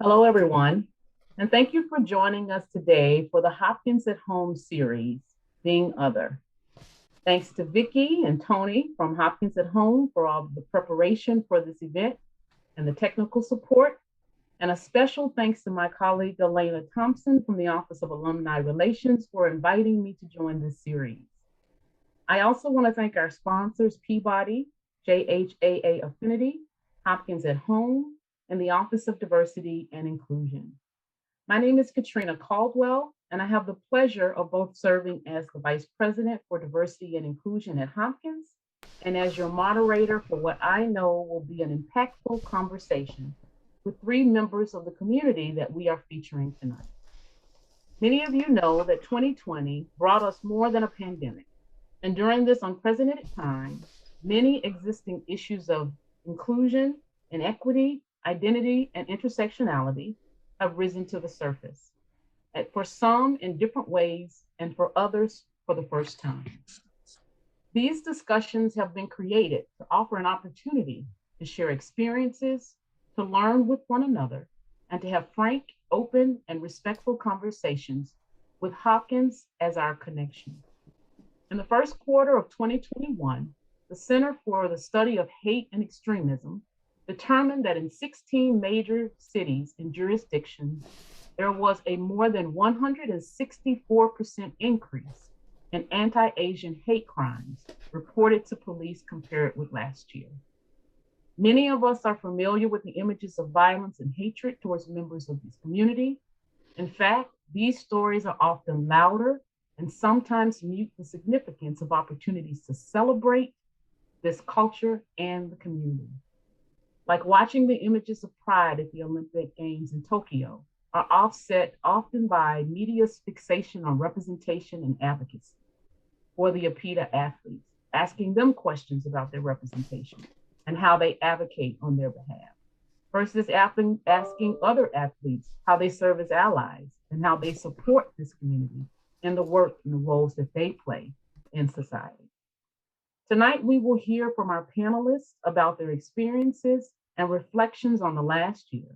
Hello, everyone, and thank you for joining us today for the Hopkins at Home series, Being Other. Thanks to Vicki and Tony from Hopkins at Home for all the preparation for this event and the technical support, and a special thanks to my colleague Elena Thompson from the Office of Alumni Relations for inviting me to join this series. I also want to thank our sponsors, Peabody, JHAA Affinity, Hopkins at Home, and the Office of Diversity and Inclusion. My name is Katrina Caldwell, and I have the pleasure of both serving as the Vice President for Diversity and Inclusion at Hopkins and as your moderator for what I know will be an impactful conversation with three members of the community that we are featuring tonight. Many of you know that 2020 brought us more than a pandemic, and during this unprecedented time, many existing issues of inclusion, inequity, identity, and intersectionality have risen to the surface, for some in different ways and for others for the first time. These discussions have been created to offer an opportunity to share experiences, to learn with one another, and to have frank, open, and respectful conversations with Hopkins as our connection. In the first quarter of 2021, the Center for the Study of Hate and Extremism determined that in 16 major cities and jurisdictions, there was a more than 164% increase in anti-Asian hate crimes reported to police compared with last year. Many of us are familiar with the images of violence and hatred towards members of this community. In fact, these stories are often louder and sometimes mute the significance of opportunities to celebrate this culture and the community. Like watching the images of pride at the Olympic Games in Tokyo are offset often by media's fixation on representation and advocacy for the APIDA athletes, asking them questions about their representation and how they advocate on their behalf, versus asking other athletes how they serve as allies and how they support this community in the work and the roles that they play in society. Tonight, we will hear from our panelists about their experiences and reflections on the last year.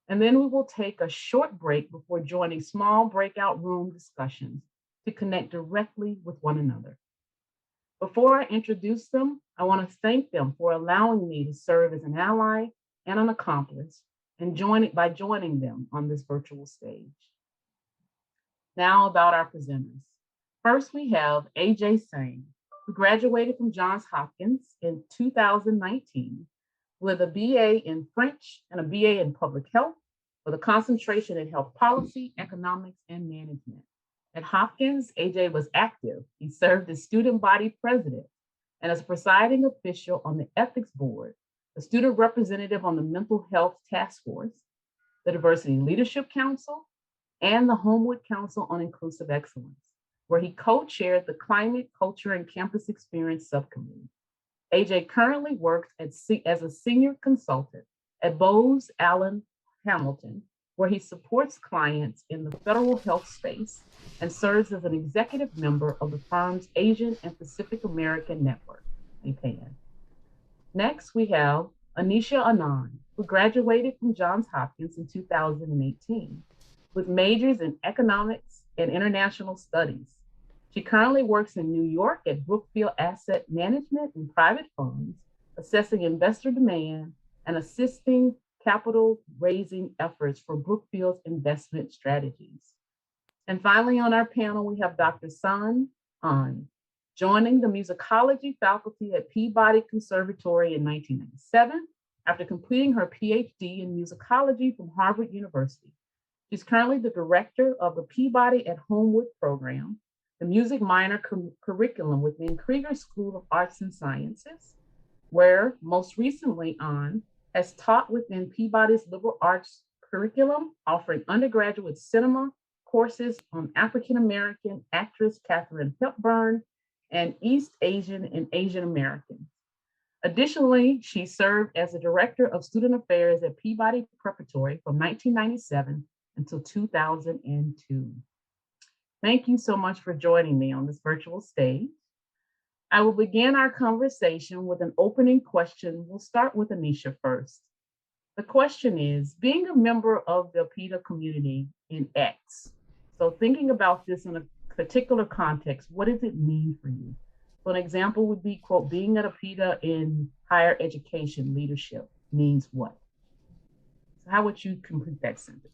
And then we will take a short break before joining small breakout room discussions to connect directly with one another. Before I introduce them, I want to thank them for allowing me to serve as an ally and an accomplice and by joining them on this virtual stage. Now about our presenters. First, we have AJ Singh, who graduated from Johns Hopkins in 2019 with a BA in French and a BA in Public Health with a concentration in health policy, economics, and management. At Hopkins, AJ was active. He served as student body president and as presiding official on the ethics board, a student representative on the mental health task force, the Diversity Leadership Council, and the Homewood Council on Inclusive Excellence, where he co-chaired the Climate, Culture, and Campus Experience Subcommittee. AJ currently works as a senior consultant at Bose Allen Hamilton, where he supports clients in the federal health space and serves as an executive member of the firm's Asian and Pacific American Network, APAN. Next, we have Anisha Anand, who graduated from Johns Hopkins in 2018 with majors in economics and international studies. She currently works in New York at Brookfield Asset Management and private funds, assessing investor demand and assisting capital raising efforts for Brookfield's investment strategies. And finally, on our panel, we have Dr. San An, joining the musicology faculty at Peabody Conservatory in 1997 after completing her PhD in musicology from Harvard University. She's currently the director of the Peabody at Homewood program, the music minor curriculum within Krieger School of Arts and Sciences, where most recently An has taught within Peabody's liberal arts curriculum, offering undergraduate cinema, courses on African American actress Katharine Hepburn and East Asian and Asian Americans. Additionally, she served as the Director of Student Affairs at Peabody Preparatory from 1997 until 2002. Thank you so much for joining me on this virtual stage. I will begin our conversation with an opening question. We'll start with Anisha first. The question is, being a member of the APIDA community in X, so thinking about this in a particular context, what does it mean for you? So an example would be, quote, being at APIDA in higher education leadership means what? So how would you complete that sentence?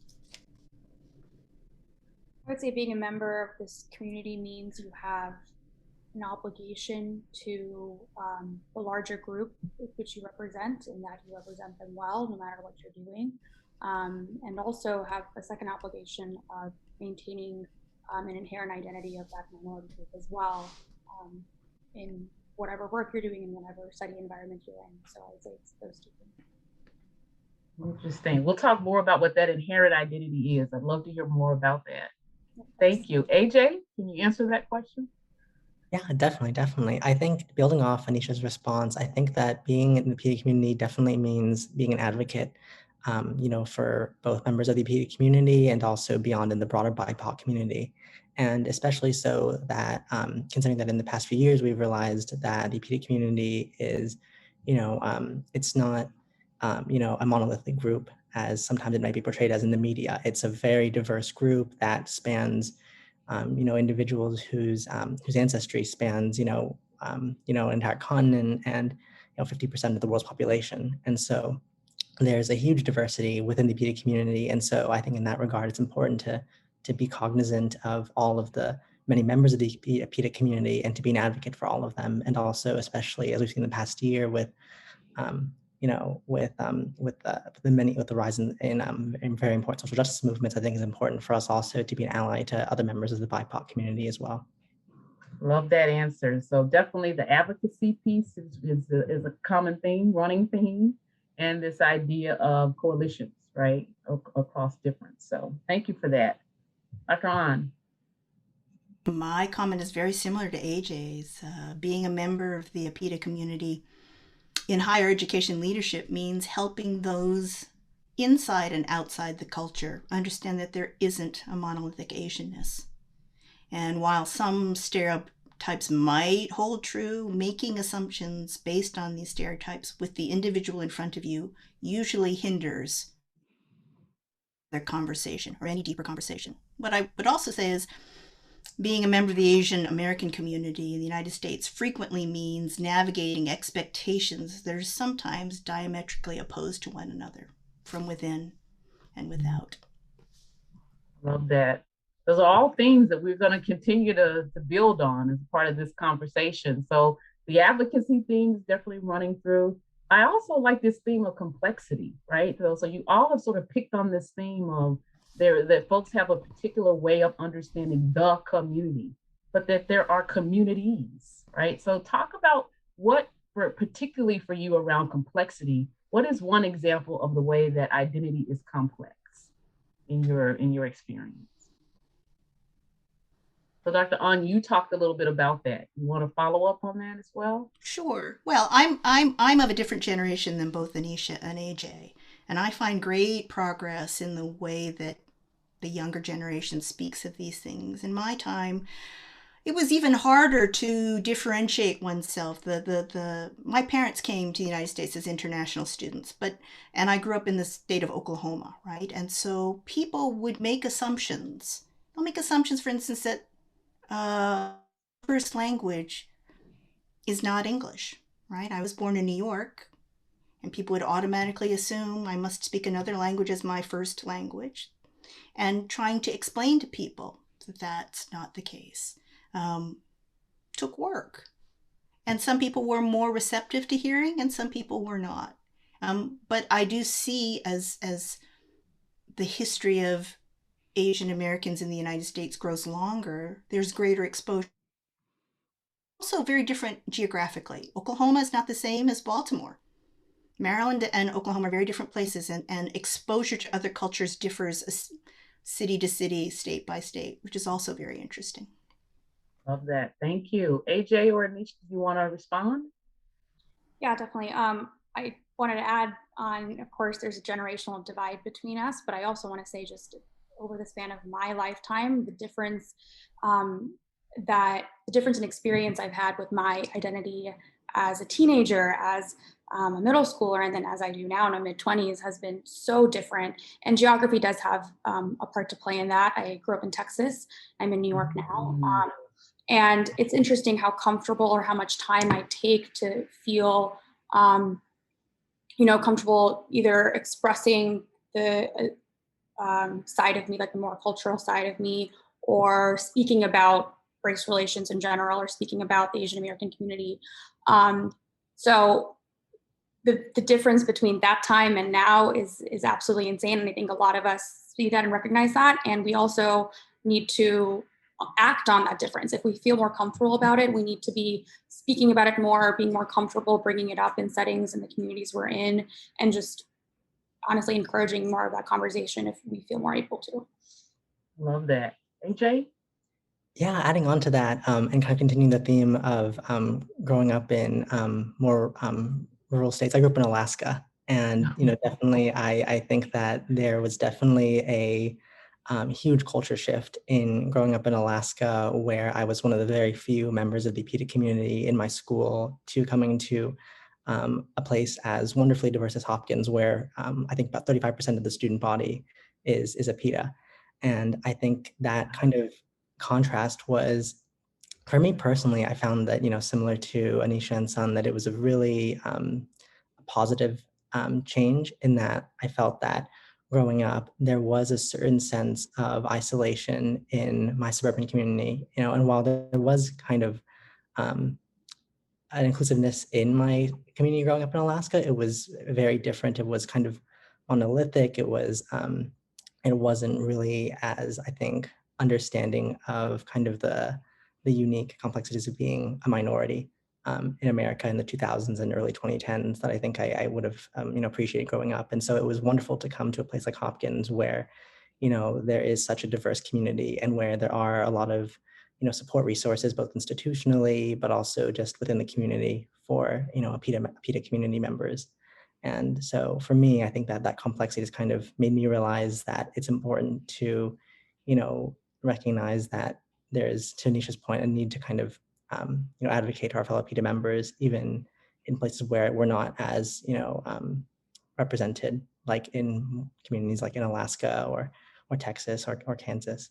I would say being a member of this community means you have an obligation to the larger group which you represent, and that you represent them well no matter what you're doing, and also have a second obligation of maintaining an inherent identity of that minority group as well, in whatever work you're doing and whatever study environment you're in. So I would say it's those two things. Interesting. We'll talk more about what that inherent identity is. I'd love to hear more about that. Thank you. AJ, can you answer that question? Yeah, definitely. I think building off Anisha's response, I think that being in the APIDA community definitely means being an advocate, for both members of the APIDA community and also beyond in the broader BIPOC community. And especially so that, considering that in the past few years, we've realized that the APIDA community is, it's not, a monolithic group as sometimes it might be portrayed as in the media. It's a very diverse group that spans individuals whose ancestry spans, an entire continent and 50% of the world's population. And so there's a huge diversity within the APIDA community. And so I think in that regard, it's important to be cognizant of all of the many members of the APIDA community and to be an advocate for all of them. And also, especially as we've seen in the past year with the rise in very important social justice movements, I think it's important for us also to be an ally to other members of the BIPOC community as well. Love that answer. So definitely the advocacy piece is a common theme, running theme, and this idea of coalitions, right, across difference. So thank you for that. Dr. An. My comment is very similar to AJ's. Being a member of the APIDA community in higher education leadership means helping those inside and outside the culture understand that there isn't a monolithic Asianness. And while some stereotypes might hold true, making assumptions based on these stereotypes with the individual in front of you usually hinders their conversation or any deeper conversation. What I would also say is being a member of the Asian American community in the United States frequently means navigating expectations that are sometimes diametrically opposed to one another from within and without. Love that. Those are all things that we're going to continue to build on as part of this conversation. So the advocacy theme is definitely running through. I also like this theme of complexity, right? So you all have sort of picked on this theme of that folks have a particular way of understanding the community, but that there are communities, right? So talk about what, particularly for you around complexity, what is one example of the way that identity is complex in your experience? So Dr. An, you talked a little bit about that. You want to follow up on that as well? Sure. Well, I'm of a different generation than both Anisha and AJ, and I find great progress in the way that the younger generation speaks of these things. In my time, it was even harder to differentiate oneself. My parents came to the United States as international students, and I grew up in the state of Oklahoma, right? And so people would make assumptions. They'll make assumptions, for instance, that first language is not English, right? I was born in New York, and people would automatically assume I must speak another language as my first language. And trying to explain to people that that's not the case took work. And some people were more receptive to hearing and some people were not. But I do see as the history of Asian Americans in the United States grows longer, there's greater exposure. Also very different geographically. Oklahoma is not the same as Baltimore. Maryland and Oklahoma are very different places, and exposure to other cultures differs city to city, state by state, which is also very interesting. Love that. Thank you. AJ or Anisha, do you want to respond? Yeah, definitely. I wanted to add on, of course, there's a generational divide between us, but I also want to say just over the span of my lifetime, the difference in experience I've had with my identity as a teenager, as a middle schooler, and then as I do now in my mid-20s has been so different. And geography does have a part to play in that. I grew up in Texas. I'm in New York now. And it's interesting how comfortable or how much time I take to feel, comfortable either expressing the side of me, like the more cultural side of me, or speaking about race relations in general, or speaking about the Asian American community. So the difference between that time and now is absolutely insane. And I think a lot of us see that and recognize that. And we also need to act on that difference. If we feel more comfortable about it, we need to be speaking about it more, being more comfortable, bringing it up in settings in the communities we're in, and just honestly encouraging more of that conversation if we feel more able to. Love that. AJ? Yeah, adding on to that, and kind of continuing the theme of growing up in more rural states. I grew up in Alaska, and definitely, I think that there was definitely a huge culture shift in growing up in Alaska, where I was one of the very few members of the APIDA community in my school to coming to a place as wonderfully diverse as Hopkins, where I think about 35% of the student body is APIDA, and I think that kind of contrast was, for me personally, I found that, similar to Anisha and Sun, that it was a really positive change, in that I felt that growing up, there was a certain sense of isolation in my suburban community, and while there was kind of an inclusiveness in my community growing up in Alaska, it was very different. It was kind of monolithic. It wasn't really as, I think, understanding of kind of the unique complexities of being a minority in America in the 2000s and early 2010s that I think I would have appreciated growing up. And so it was wonderful to come to a place like Hopkins, where there is such a diverse community, and where there are a lot of support resources, both institutionally but also just within the community for APIDA community members. And so for me, I think that complexity has kind of made me realize that it's important to, recognize that there's, to Anisha's point, a need to kind of, advocate to our fellow APIDA members, even in places where we're not as, represented, like in communities like in Alaska or Texas or Kansas.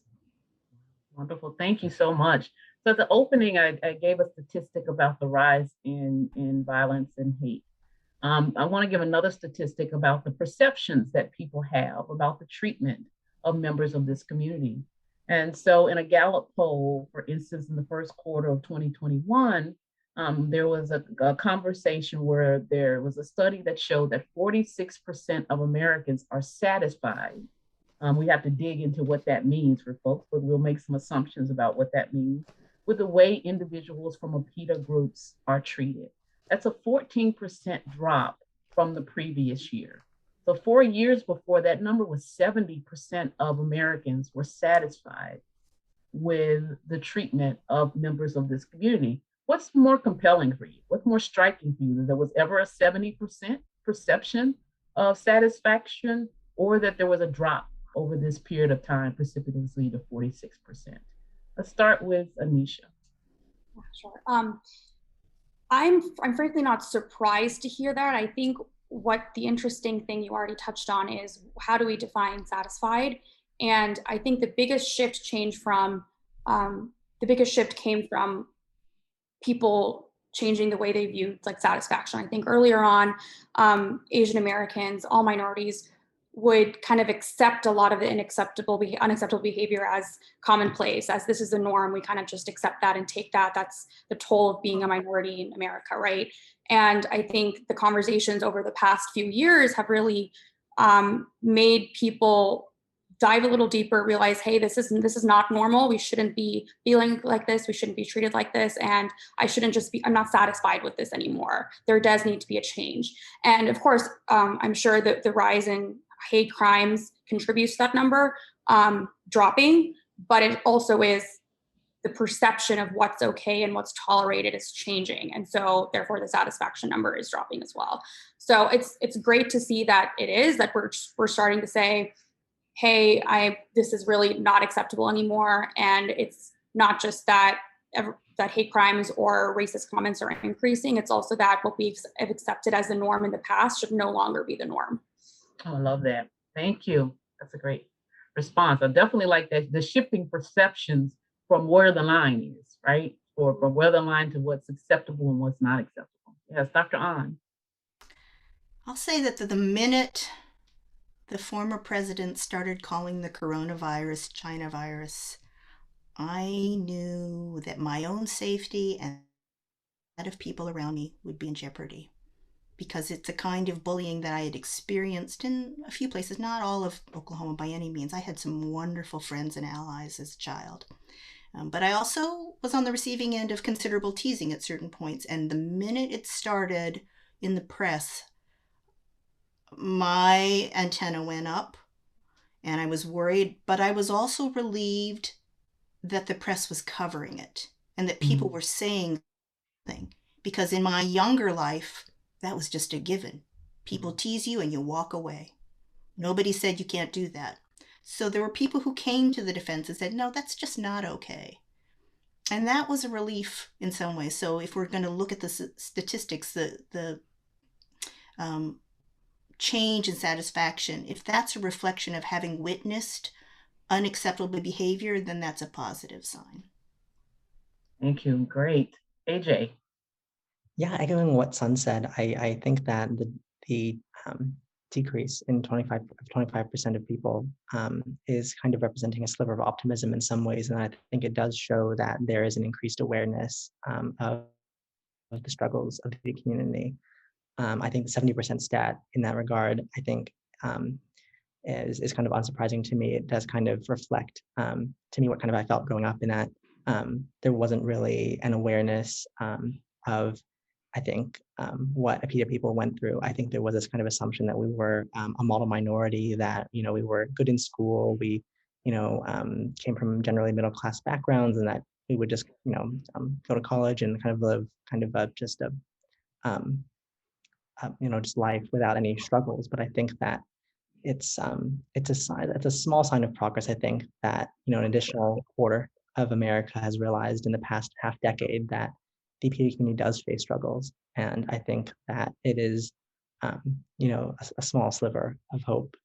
Wonderful. Thank you so much. So at the opening, I gave a statistic about the rise in violence and hate. I want to give another statistic about the perceptions that people have about the treatment of members of this community. And so in a Gallup poll, for instance, in the first quarter of 2021, there was a conversation where there was a study that showed that 46% of Americans are satisfied. We have to dig into what that means for folks, but we'll make some assumptions about what that means with the way individuals from APIDA groups are treated. That's a 14% drop from the previous year. So 4 years before, that number was 70% of Americans were satisfied with the treatment of members of this community. What's more compelling for you? What's more striking for you? That there was ever a 70% perception of satisfaction, or that there was a drop over this period of time precipitously to 46%? Let's start with Anisha. Sure. I'm frankly not surprised to hear that. I think what the interesting thing you already touched on is, how do we define satisfied? And I think the biggest shift came from people changing the way they viewed like satisfaction. I think earlier on, Asian Americans, all minorities, would kind of accept a lot of the unacceptable behavior as commonplace, as this is the norm. We kind of just accept that and take that. That's the toll of being a minority in America, right? And I think the conversations over the past few years have really made people dive a little deeper, realize, hey, this is not normal. We shouldn't be feeling like this. We shouldn't be treated like this. And I'm not satisfied with this anymore. There does need to be a change. And of course, I'm sure that the rise in hate crimes contributes to that number. dropping, but it also is the perception of what's okay and what's tolerated is changing. And so therefore the satisfaction number is dropping as well. So it's great to see that it is, that we're starting to say, hey, this is really not acceptable anymore. And it's not just that hate crimes or racist comments are increasing. It's also that what we have accepted as the norm in the past should no longer be the norm. Oh, I love that. Thank you. That's a great response. I definitely like that, the shifting perceptions from where the line is, right? Or from where the line to what's acceptable and what's not acceptable. Yes, Dr. An. I'll say that the minute the former president started calling the coronavirus China virus, I knew that my own safety and that of people around me would be in jeopardy, because it's a kind of bullying that I had experienced in a few places, not all of Oklahoma by any means. I had some wonderful friends and allies as a child. But I also was on the receiving end of considerable teasing at certain points. And the minute it started in the press, my antenna went up and I was worried, but I was also relieved that the press was covering it and that people were saying something. Because in my younger life, that was just a given. People tease you and you walk away. Nobody said you can't do that. So there were people who came to the defense and said, no, that's just not okay. And that was a relief in some ways. So if we're going to look at the statistics, the change in satisfaction, if that's a reflection of having witnessed unacceptable behavior, then that's a positive sign. Thank you. Great. AJ. Yeah, echoing what Sun said, I think that the decrease in 25% of people is kind of representing a sliver of optimism in some ways, and I think it does show that there is an increased awareness of the struggles of the community. I think the 70% stat in that regard, I think, is kind of unsurprising to me. It does kind of reflect to me what kind of I felt growing up, in that there wasn't really an awareness of, I think, what APIDA people went through. I think there was this kind of assumption that we were a model minority, that, you know, we were good in school, we, you know, came from generally middle class backgrounds, and that we would just, you know, go to college and kind of live kind of just a, you know, just life without any struggles. But I think that it's a sign, it's a small sign of progress. I think that, you know, an additional quarter of America has realized in the past half decade that the APIDA community does face struggles, and I think that it is, you know, a small sliver of hope.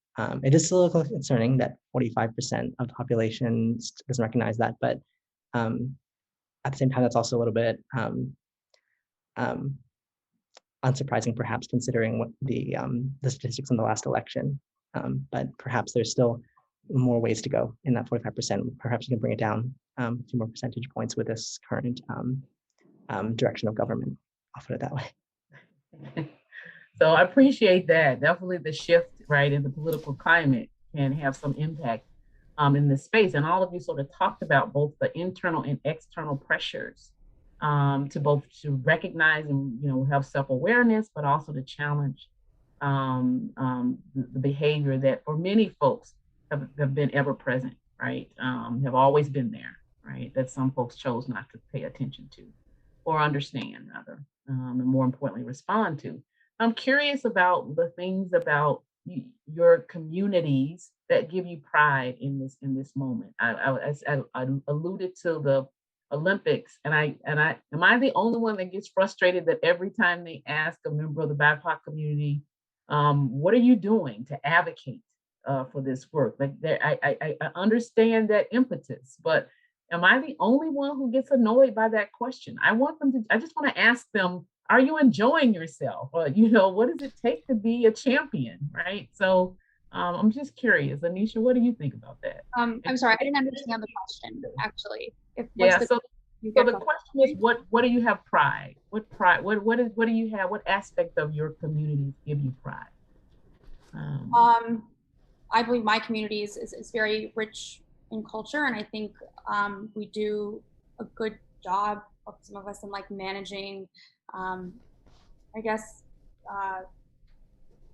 It is still concerning that 45% of the population doesn't recognize that, but at the same time, that's also a little bit unsurprising, perhaps, considering what the statistics in the last election. But perhaps there's still more ways to go in that 45%. Perhaps you can bring it down a few more percentage points with this current direction of government. I'll put it that way. So I appreciate that. Definitely the shift, right, in the political climate can have some impact in this space. And all of you sort of talked about both the internal and external pressures to recognize and, you know, have self-awareness, but also to challenge the behavior that for many folks have been ever present, right? Have always been there, right? That some folks chose not to pay attention to or understand, rather, and more importantly, respond to. I'm curious about the things about your communities that give you pride in this moment. I alluded to the Olympics, and am I the only one that gets frustrated that every time they ask a member of the BIPOC community, what are you doing to advocate for this work? Like, I understand that impetus, but am I the only one who gets annoyed by that question? I just want to ask them, are you enjoying yourself? Or, you know, what does it take to be a champion, right? So I'm just curious. Anisha, what do you think about that? I'm sorry, I didn't understand the question, actually. So the question is, what do you have pride? What do you have? What aspect of your community give you pride? I believe my community is very rich in culture, and I think we do a good job of, some of us, in like managing, I guess,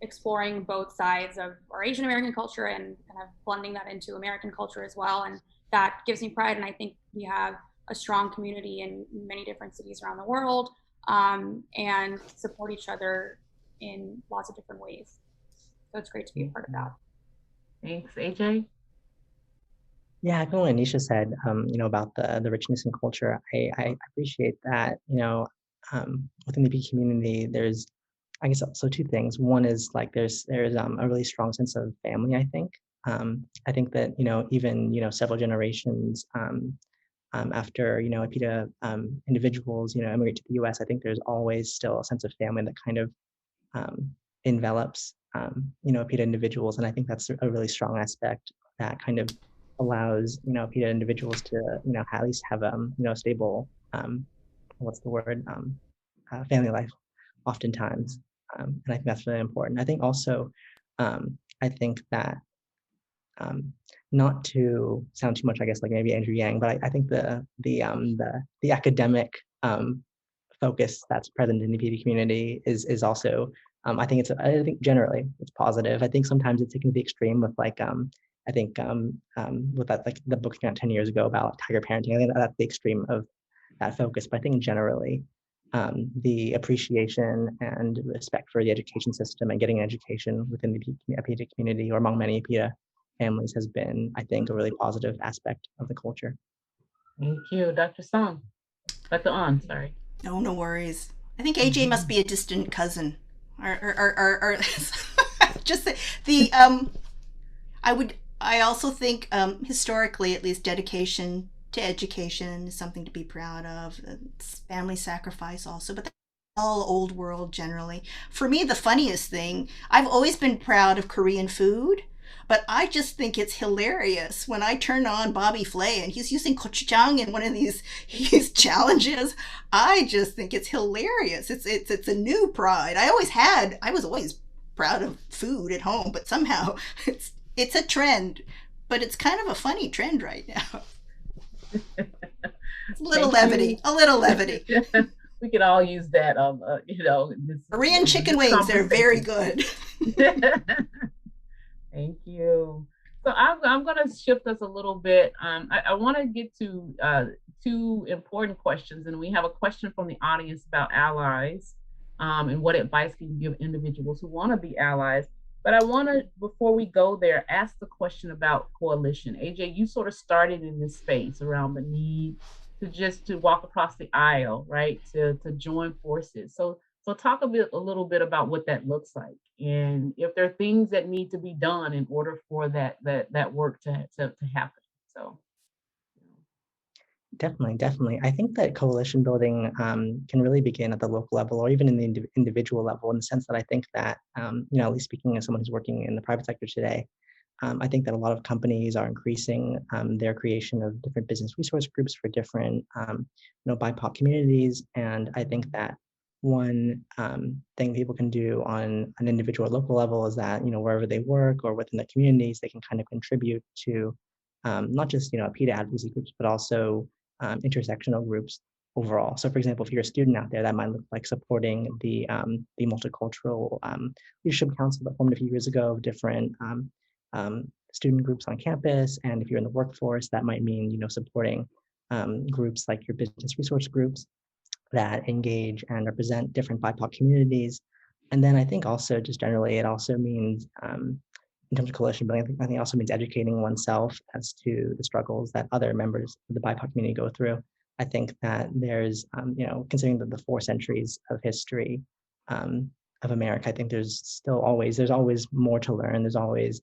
exploring both sides of our Asian American culture and kind of blending that into American culture as well. And that gives me pride. And I think we have a strong community in many different cities around the world, and support each other in lots of different ways. So it's great to be a part of that. Thanks, AJ. Yeah, I know what Anisha said, about the richness in culture. I appreciate that, within the B community, there's, I guess, also two things. One is like there's a really strong sense of family, I think. I think that, even, several generations after, APIDA individuals, immigrate to the US, I think there's always still a sense of family that kind of envelops, APIDA individuals. And I think that's a really strong aspect that kind of allows, APIDA individuals to, at least have, stable, what's the word, family life oftentimes. And I think that's really important. I think also, I think that, not to sound too much, I guess, like maybe Andrew Yang, but I think the academic focus that's present in the PD community is also, I think generally it's positive. I think sometimes it's taken to the extreme with like, I think with that, like the book came out 10 years ago about tiger parenting. I think that's the extreme of that focus. But I think generally, the appreciation and respect for the education system and getting an education within the APIDA community or among many APIDA families has been, I think, a really positive aspect of the culture. Thank you, Dr. Song. Dr. On, sorry. No worries. I think AJ must be a distant cousin, or just the I also think historically, at least, dedication to education is something to be proud of. It's family sacrifice also, but that's all old world generally. For me, the funniest thing, I've always been proud of Korean food, but I just think it's hilarious when I turn on Bobby Flay and he's using gochujang in one of his challenges. I just think it's hilarious. It's a new pride. I was always proud of food at home, but somehow it's a trend, but it's kind of a funny trend right now. A little levity. We could all use that. Korean chicken wings are very good. Thank you. So I'm going to shift us a little bit. I want to get to two important questions, and we have a question from the audience about allies and what advice can you give individuals who want to be allies. But I want to, before we go there, ask the question about coalition. AJ, you sort of started in this space around the need to walk across the aisle, right? To join forces. So talk a little bit about what that looks like, and if there are things that need to be done in order for that work to happen. So. Definitely. I think that coalition building can really begin at the local level or even in the individual level, in the sense that I think that, at least speaking as someone who's working in the private sector today, I think that a lot of companies are increasing their creation of different business resource groups for different, BIPOC communities. And I think that one thing people can do on an individual or local level is that, wherever they work or within the communities, they can kind of contribute to not just, APIDA advocacy groups, but also intersectional groups overall. So for example, if you're a student out there, that might look like supporting the multicultural leadership council that formed a few years ago of different student groups on campus. And if you're in the workforce, that might mean, supporting groups like your business resource groups that engage and represent different BIPOC communities. And then I think also just generally, it also means, in terms of coalition building, I think it also means educating oneself as to the struggles that other members of the BIPOC community go through. I think that there's, considering the 4 centuries of history of America, I think there's always more to learn. There's always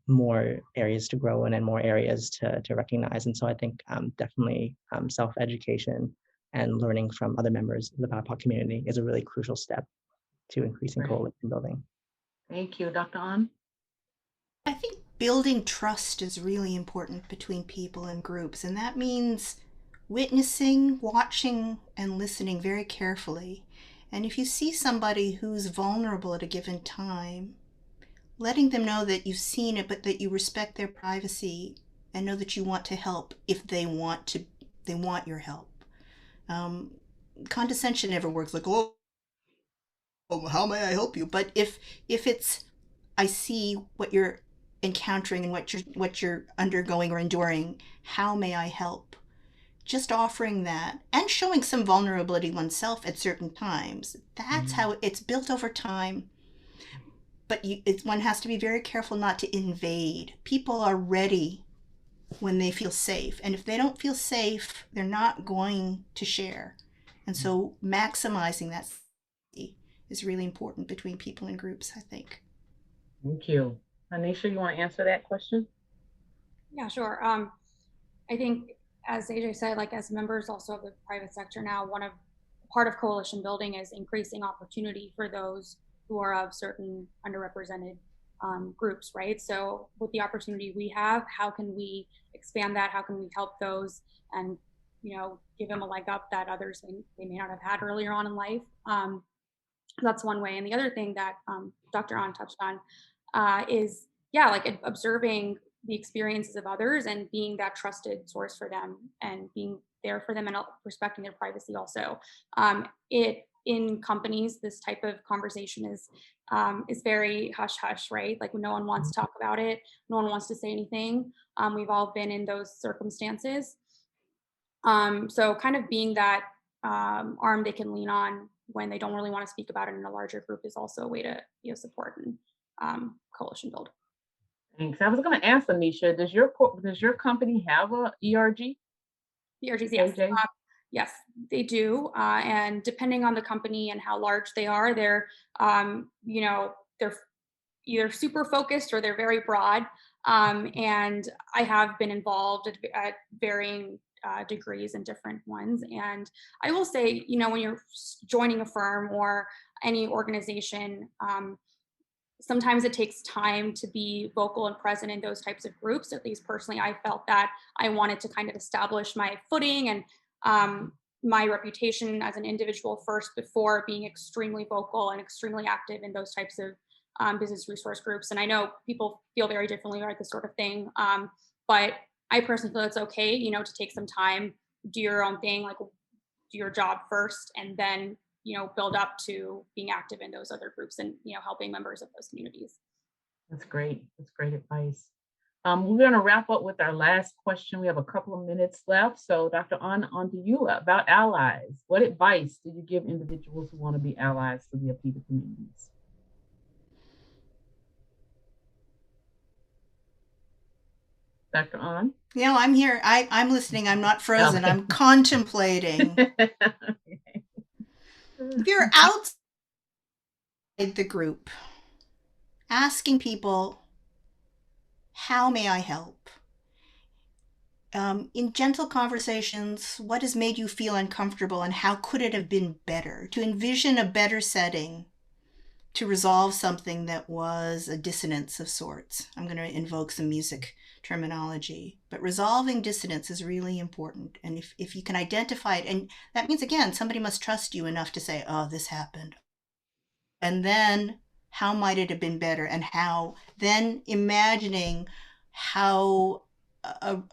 more areas to grow in and more areas to recognize. And so I think definitely self-education and learning from other members of the BIPOC community is a really crucial step to increasing coalition building. Thank you, Dr. An. I think building trust is really important between people and groups, and that means witnessing, watching, and listening very carefully. And if you see somebody who's vulnerable at a given time, letting them know that you've seen it, but that you respect their privacy and know that you want to help if they want your help. Condescension never works. Like, oh, oh, how may I help you? But if it's, I see what you're encountering and what you're undergoing or enduring, how may I help? Just offering that and showing some vulnerability oneself at certain times. That's how it's built over time. But one has to be very careful not to invade. People are ready when they feel safe. And if they don't feel safe, they're not going to share. And so maximizing that is really important between people and groups, I think. Thank you. Anisha, you want to answer that question? Yeah, sure. I think, as AJ said, like as members also of the private sector now, part of coalition building is increasing opportunity for those who are of certain underrepresented groups, right? So with the opportunity we have, how can we expand that? How can we help those and, give them a leg up that others they may not have had earlier on in life? That's one way. And the other thing that Dr. An touched on is, yeah, like observing the experiences of others and being that trusted source for them and being there for them and respecting their privacy also. In companies, this type of conversation is very hush hush, right? Like no one wants to talk about it. No one wants to say anything. We've all been in those circumstances. So kind of being that arm they can lean on when they don't really want to speak about it in a larger group is also a way to support and coalition build. Thanks. I was going to ask Anisha, does your company have a ERG? ERGs, yes. Yes, they do. And depending on the company and how large they are, they're they're either super focused or they're very broad. And I have been involved at varying degrees in different ones. And I will say, when you're joining a firm or any organization, sometimes it takes time to be vocal and present in those types of groups. At least personally, I felt that I wanted to kind of establish my footing and my reputation as an individual first before being extremely vocal and extremely active in those types of business resource groups. And I know people feel very differently about this sort of thing, but I personally feel it's okay, to take some time, do your own thing, like do your job first, and then build up to being active in those other groups and helping members of those communities. That's great. That's great advice. We're going to wrap up with our last question. We have a couple of minutes left. So Dr. An, on to you about allies. What advice do you give individuals who want to be allies to the APIDA communities? Dr. An? No, I'm here. I'm listening. I'm not frozen. Okay. I'm contemplating. If you're outside the group, asking people, how may I help? In gentle conversations, what has made you feel uncomfortable and how could it have been better? To envision a better setting to resolve something that was a dissonance of sorts. I'm going to invoke some music terminology, but resolving dissonance is really important. And if you can identify it, and that means, again, somebody must trust you enough to say, oh, this happened. And then how might it have been better? And how, then imagining how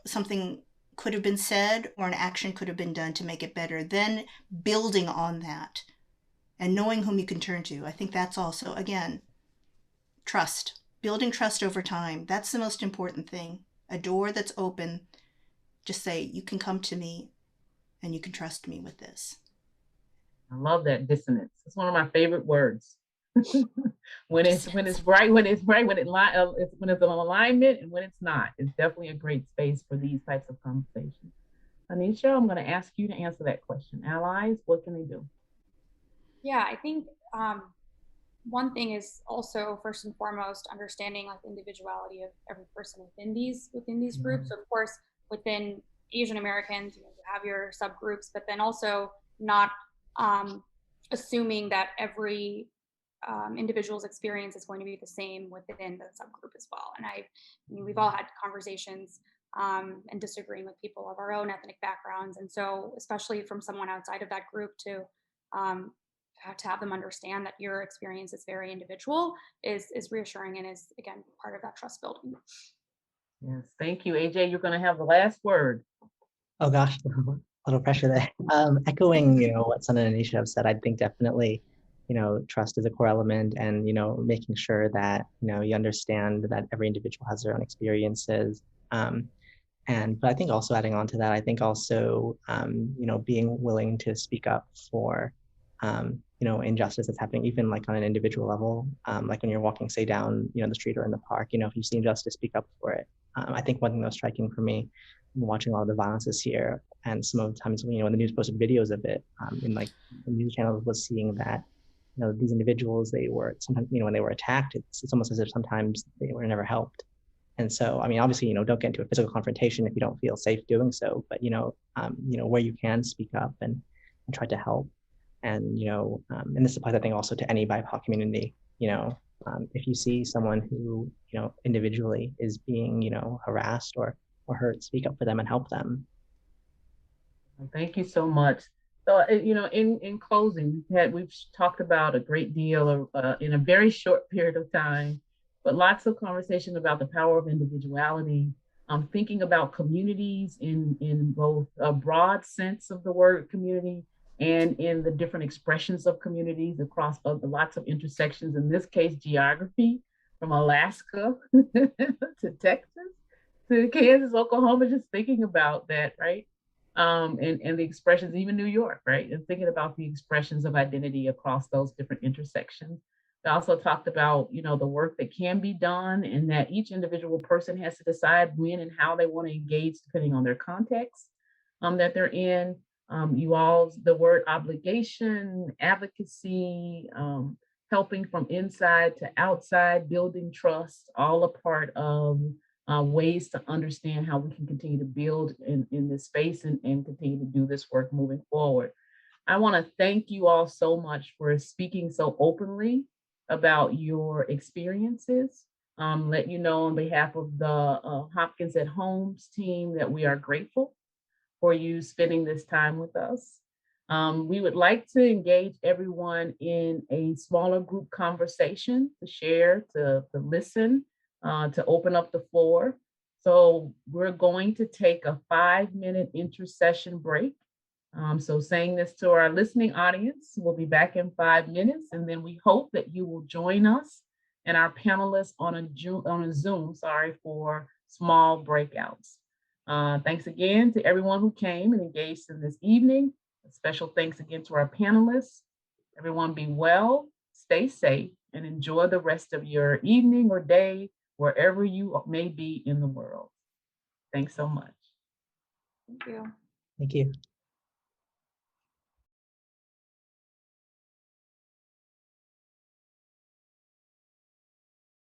something could have been said or an action could have been done to make it better, then building on that and knowing whom you can turn to. I think that's also, again, trust. Building trust over time. That's the most important thing. A door that's open. Just say, you can come to me and you can trust me with this. I love that, dissonance. It's one of my favorite words. when it's right, when it's in alignment, and when it's not. It's definitely a great space for these types of conversations. Anisha, I'm going to ask you to answer that question. Allies, what can they do? Yeah, I think one thing is also first and foremost understanding like the individuality of every person within these groups. So of course, within Asian Americans, you have your subgroups, but then also not assuming that every individual's experience is going to be the same within the subgroup as well. And we've all had conversations and disagreeing with people of our own ethnic backgrounds, and so especially from someone outside of that group to have them understand that your experience is very individual is reassuring and is, again, part of that trust building. Yes, thank you. AJ, you're going to have the last word. Oh gosh, a little pressure there. Echoing, what Sun and Anisha have said, I think definitely trust is a core element, and, making sure that, you understand that every individual has their own experiences. But I think also adding on to that, I think also, being willing to speak up for, injustice that's happening, even like on an individual level, like when you're walking, say, down, the street or in the park, if you see injustice, speak up for it. I think one thing that was striking for me watching a lot of the violence this year, and some of the times, when the news posted videos of it, in like the news channels, was seeing that, these individuals, they were sometimes, when they were attacked, it's almost as if sometimes they were never helped. And so, I mean, obviously, don't get into a physical confrontation if you don't feel safe doing so, but, where you can speak up and try to help. And, and this applies, I think, also to any BIPOC community. If you see someone who, individually is being, harassed or hurt, speak up for them and help them. Thank you so much. So, in closing, we've talked about a great deal of, in a very short period of time, but lots of conversation about the power of individuality. Thinking about communities in both a broad sense of the word community and in the different expressions of communities across lots of intersections. In this case, geography, from Alaska to Texas to Kansas, Oklahoma. Just thinking about that, right? And the expressions, even New York, right? And thinking about the expressions of identity across those different intersections. We also talked about, the work that can be done, and that each individual person has to decide when and how they want to engage depending on their context that they're in. The word obligation, advocacy, helping from inside to outside, building trust, all a part of ways to understand how we can continue to build in this space and continue to do this work moving forward. I want to thank you all so much for speaking so openly about your experiences. Let you know on behalf of the Hopkins at Home's team that we are grateful for you spending this time with us. We would like to engage everyone in a smaller group conversation to share, to listen, to open up the floor. So we're going to take a 5-minute intercession break. So saying this to our listening audience, we'll be back in 5 minutes, and then we hope that you will join us and our panelists on a Zoom, for small breakouts. Thanks again to everyone who came and engaged in this evening. A special thanks again to our panelists. Everyone be well, stay safe, and enjoy the rest of your evening or day, wherever you may be in the world. Thanks so much. Thank you. Thank you.